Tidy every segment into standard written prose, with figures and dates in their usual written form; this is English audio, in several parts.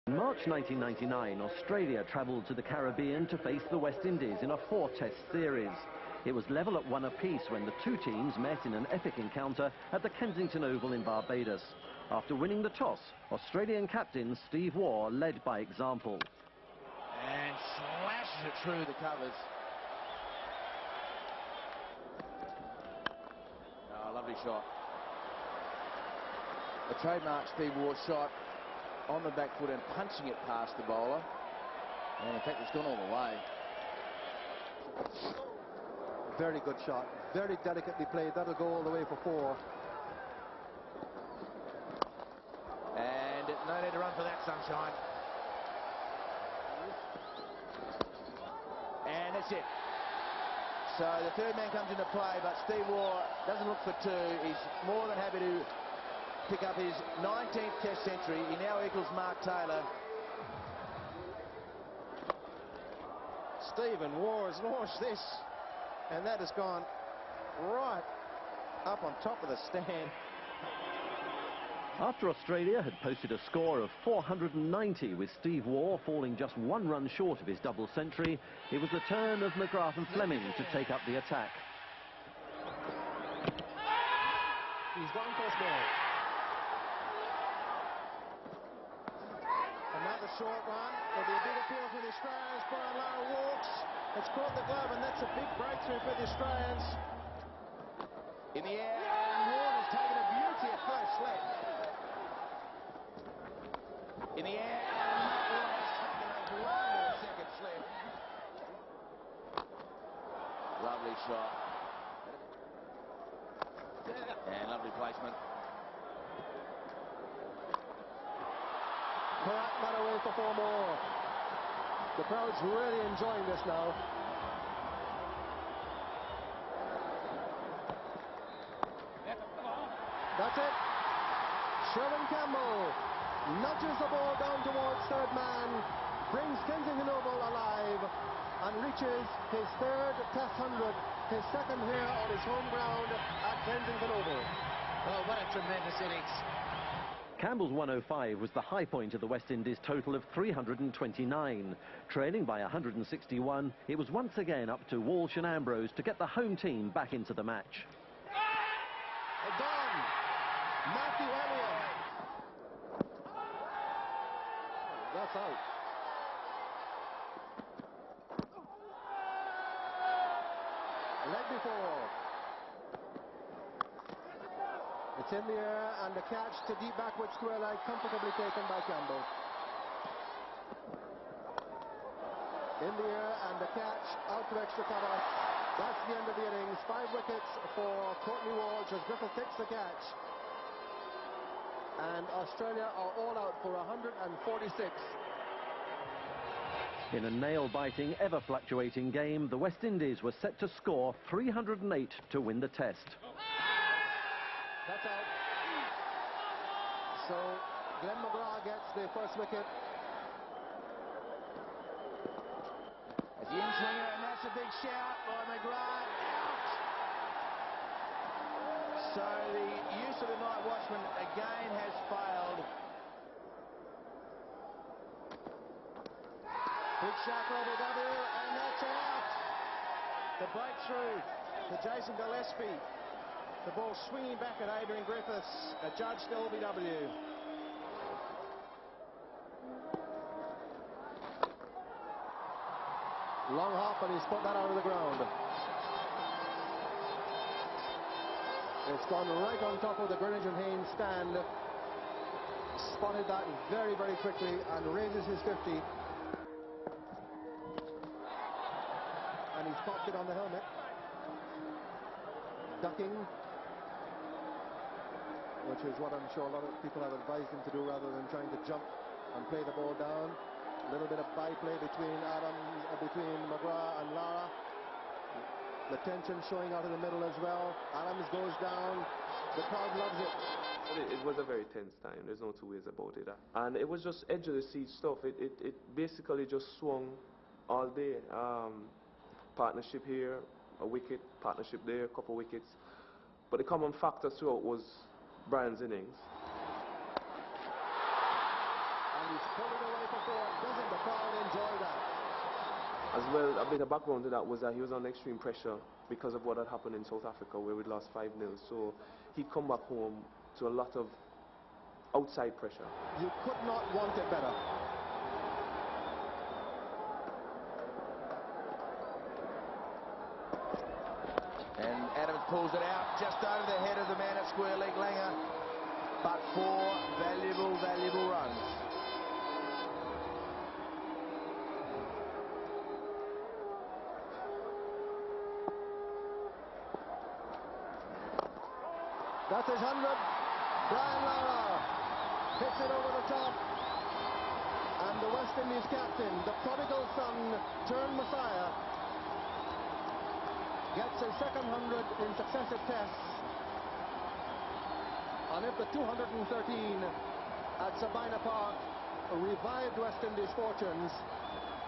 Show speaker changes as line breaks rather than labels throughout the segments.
In March 1999, Australia travelled to the Caribbean to face the West Indies in a 4-test series. It was level at 1 apiece when the two teams met in an epic encounter at the Kensington Oval in Barbados. After winning the toss, Australian captain Steve Waugh led by example.
And slashes it through the covers. Oh, lovely shot. A trademark Steve Waugh shot on the back foot and punching it past the bowler. And in fact, it's gone all the way.
Very good shot. Very delicately played. That'll go all the way for 4.
And no need to run for that, sunshine. And that's it. So the third man comes into play, but Steve Waugh doesn't look for 2. He's more than happy to pick up his 19th Test century. He now equals Mark Taylor.
Stephen Waugh has launched this, and that has gone right up on top of the stand.
After Australia had posted a score of 490 with Steve Waugh falling just 1 run short of his double century, it was the turn of McGrath and Fleming to take up the attack.
He's gone first ball. Another short one. There'll be a big appeal for the Australians. Brian Lara walks. It's caught the glove, and that's a big breakthrough for the Australians.
In the air, and Warren has taken a beauty at first slip. In the air, and Mark Warren has taken a global second slip. Lovely shot. And lovely placement.
Correct, not away for 4 more. The crowd's really enjoying this now. That's it. Sherwin Campbell nudges the ball down towards third man, brings Kensington Oval alive, and reaches his 3rd Test 100, his 2nd here on his home ground at Kensington Oval.
Oh, what a tremendous innings.
Campbell's 105 was the high point of the West Indies' total of 329. Trailing by 161, it was once again up to Walsh and Ambrose to get the home team back into the match.
Gone. Matthew Elliott. That's out. Leg before. It's in the air, and the catch to deep backward square leg, comfortably taken by Campbell. In the air, and the catch out to extra cover. That's the end of the innings. 5 wickets for Courtney Walsh as Griffith takes the catch. And Australia are all out for 146.
In a nail-biting, ever-fluctuating game, the West Indies were set to score 308 to win the Test.
That's out. So Glenn McGrath gets the first wicket.
As the in-swinger, and that's a big shout by McGrath. Out! So the use of the night watchman again has failed. Big shot for LBW, and that's out. The breakthrough to Jason Gillespie. The ball swinging back at Adrian Griffiths, adjudged LBW.
Long hop, and he's put that out of the ground. It's gone right on top of the Greenwich and Haynes stand. Spotted that very, very quickly and raises his 50. And he's popped it on the helmet. Ducking, which is what I'm sure a lot of people have advised him to do rather than trying to jump and play the ball down. A little bit of byplay between McGrath and Lara. The tension showing out in the middle as well. Adams goes down. The crowd loves it.
It was a very tense time. There's no two ways about it. And it was just edge of the seat stuff. It basically just swung all day. Partnership here, a wicket. Partnership there, a couple wickets. But the common factor throughout was Brian's innings.
And he pull it away for 4. Doesn't the crowd enjoy that?
As well, a bit of background to that was that he was under extreme pressure because of what had happened in South Africa, where we lost 5-0. So he'd come back home to a lot of outside pressure.
You could not want it better.
And Adams pulls it out just over the head of the man at square leg, Langer. But 4 valuable, valuable runs.
That's his 100. Brian Lara hits it over the top. And the West Indies captain, the prodigal son turned Messiah, gets his second 100 in successive tests. And if the 213 at Sabina Park revived West Indies' fortunes,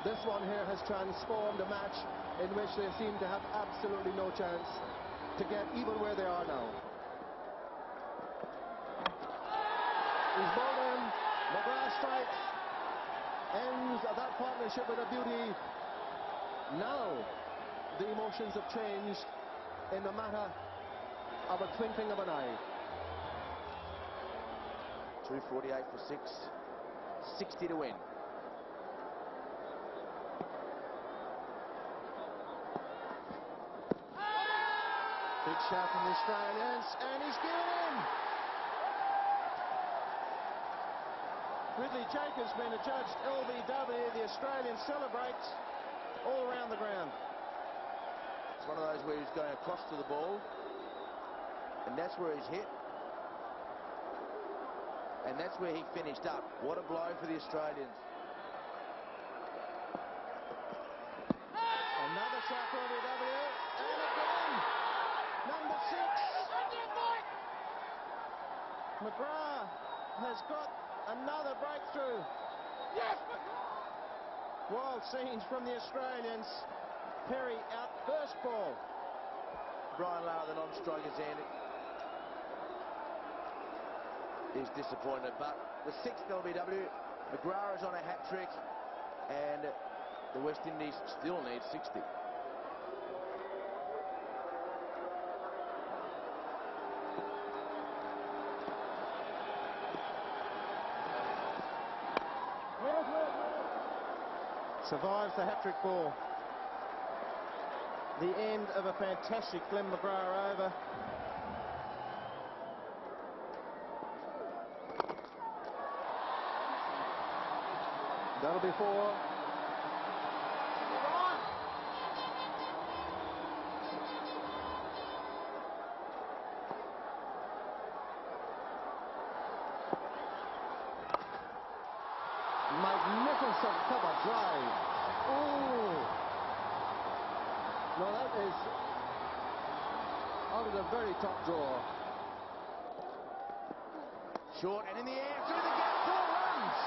this one here has transformed a match in which they seem to have absolutely no chance to get even where they are now. He's bowled in, McGrath strikes, ends that partnership with a beauty. Now the emotions have changed in the matter of a twinkling of an eye.
248 for 6, 60 to win.
Big shot from the Australians, and he's given in. Ridley Jacobs been adjudged LBW. The Australian celebrates all around the ground.
It's one of those where he's going across to the ball, and that's where he's hit. And that's where he finished up. What a blow for the Australians.
Another track LBW, and again, number 6. McGrath has got another breakthrough. Yes! Wild scenes from the Australians. Perry out first ball.
Brian Lara, the non-striker's end, is disappointed, but the 6th LBW, McGrath is on a hat-trick, and the West Indies still need 60.
Survives the hat-trick ball. The end of a fantastic Glenn McGrath over. That'll be 4. Magnificent cover drive. Oh! No, that is out of the very top drawer.
Short and in the air, through the gap, 4 runs.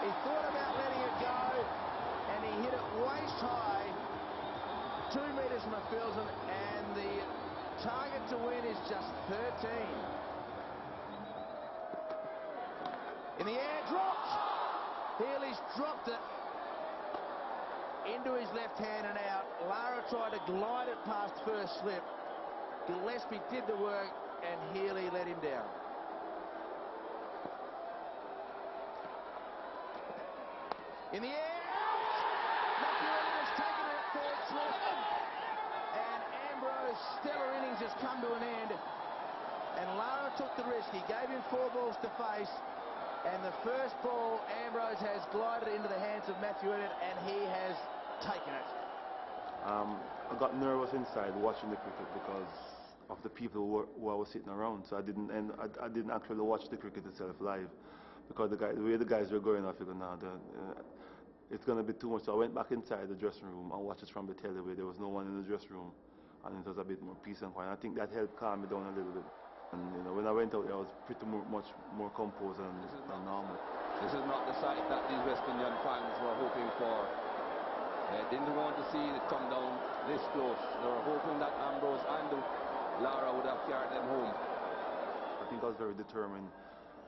He thought about letting it go, and he hit it waist high, 2 metres from a fieldsman, and the target to win is just 13. In the air, dropped. Healy's dropped it into his left hand and out. Lara tried to glide it past first slip. Gillespie did the work, and Healy let him down. In the air, out! Matthew Elliott has taken it at third slip, and Ambrose's stellar innings has come to an end. And Lara took the risk. He gave him 4 balls to face. And the first ball, Ambrose has glided into the hands of Matthew Elliott, and he has taken it.
I got nervous inside watching the cricket because of the people who I was sitting around. So I didn't actually watch the cricket itself live because the way the guys were going, I figured, nah, it's going to be too much. So I went back inside the dressing room and watched it from the telly where there was no one in the dressing room, and it was a bit more peace and quiet. I think that helped calm me down a little bit. And you know, when I went out there, I was pretty much more composed than normal.
This is not the sight that these West Indian fans were hoping for. They didn't want to see it come down this close. They were hoping that Ambrose and Lara would have carried them home.
I think I was very determined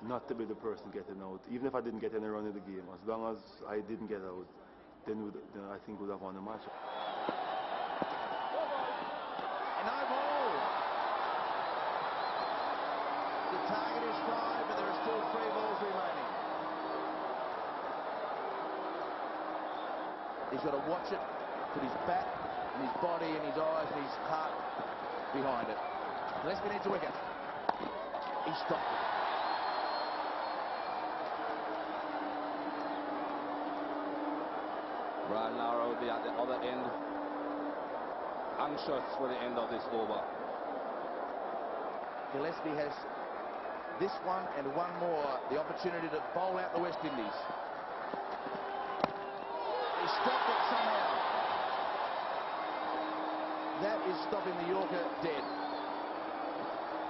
not to be the person getting out, even if I didn't get any run in the game. As long as I didn't get out, then I think we'd have won the match.
No ball. The target is 5, but there are still 3 balls remaining. He's got to watch it, put his bat and his body and his eyes and his heart behind it. Gillespie needs a wicket. He stopped it.
Brian Lara will be at the other end, anxious for the end of this over.
Gillespie has this one and one more, the opportunity to bowl out the West Indies. He stopped it somehow. That is stopping the Yorker dead.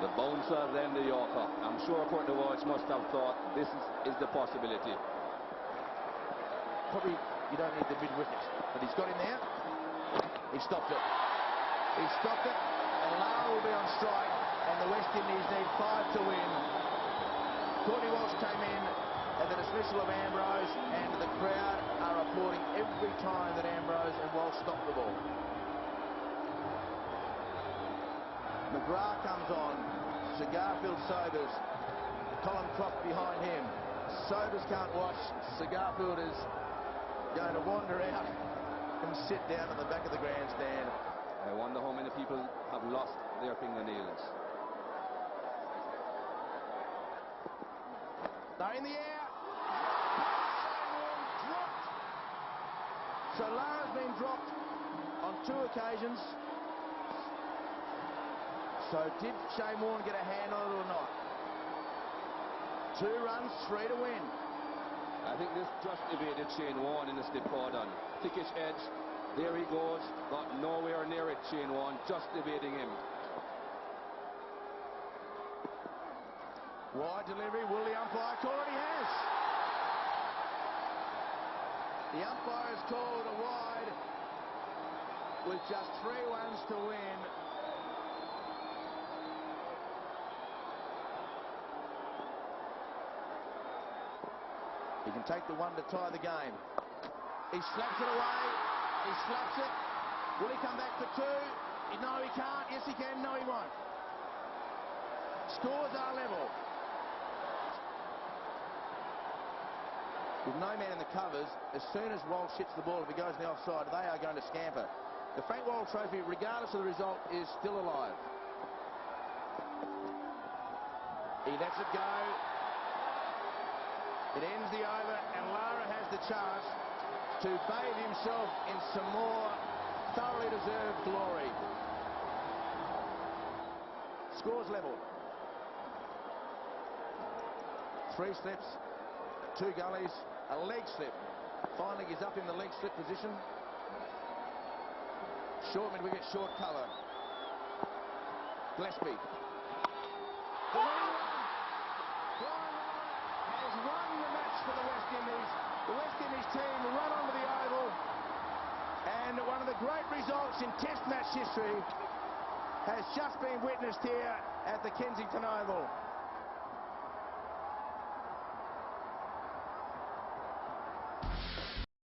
The bouncer, then the Yorker. I'm sure Courtney Walsh must have thought this is the possibility.
Probably you don't need the mid-wicket, but he's got him there. He stopped it. He stopped it, and Lara will be on strike, and the West Indies need 5 to win. Courtney Walsh came in at the dismissal of Ambrose, and the crowd are applauding every time that Ambrose and Walsh stop the ball. McGrath comes on. Sir Garfield sobers. Colin Croft behind him. Sobers can't watch. Sir Garfield is going to wander out and sit down at the back of the grandstand.
I wonder how many people have lost their fingernails.
They're in the air. Dropped. So Lara's been dropped on 2 occasions. So did Shane Warne get a hand on it or not? 2 runs, 3 to win.
I think this just evaded Shane Warne in the slip cordon. Thickish edge. There he goes. Got nowhere near it, Shane Warne. Just evading him.
Wide delivery. Will the umpire call it? He has. The umpire has called a wide with just 3 runs to win. He can take the 1 to tie the game. He slaps it away. He slaps it. Will he come back for 2? No, he can't. Yes, he can. No, he won't. Scores are level. With no man in the covers, as soon as Walsh hits the ball, if he goes in the offside, they are going to scamper. The Frank Worrell Trophy, regardless of the result, is still alive. He lets it go. It ends the over, and Lara has the chance to bathe himself in some more thoroughly deserved glory. Scores level. 3 slips, 2 gullies, a leg slip. Finally, he's up in the leg slip position. Short mid-wicket, short cover. Gillespie. For the West Indies. The West Indies team run onto the oval, and one of the great results in Test match history has just been witnessed here at the Kensington Oval.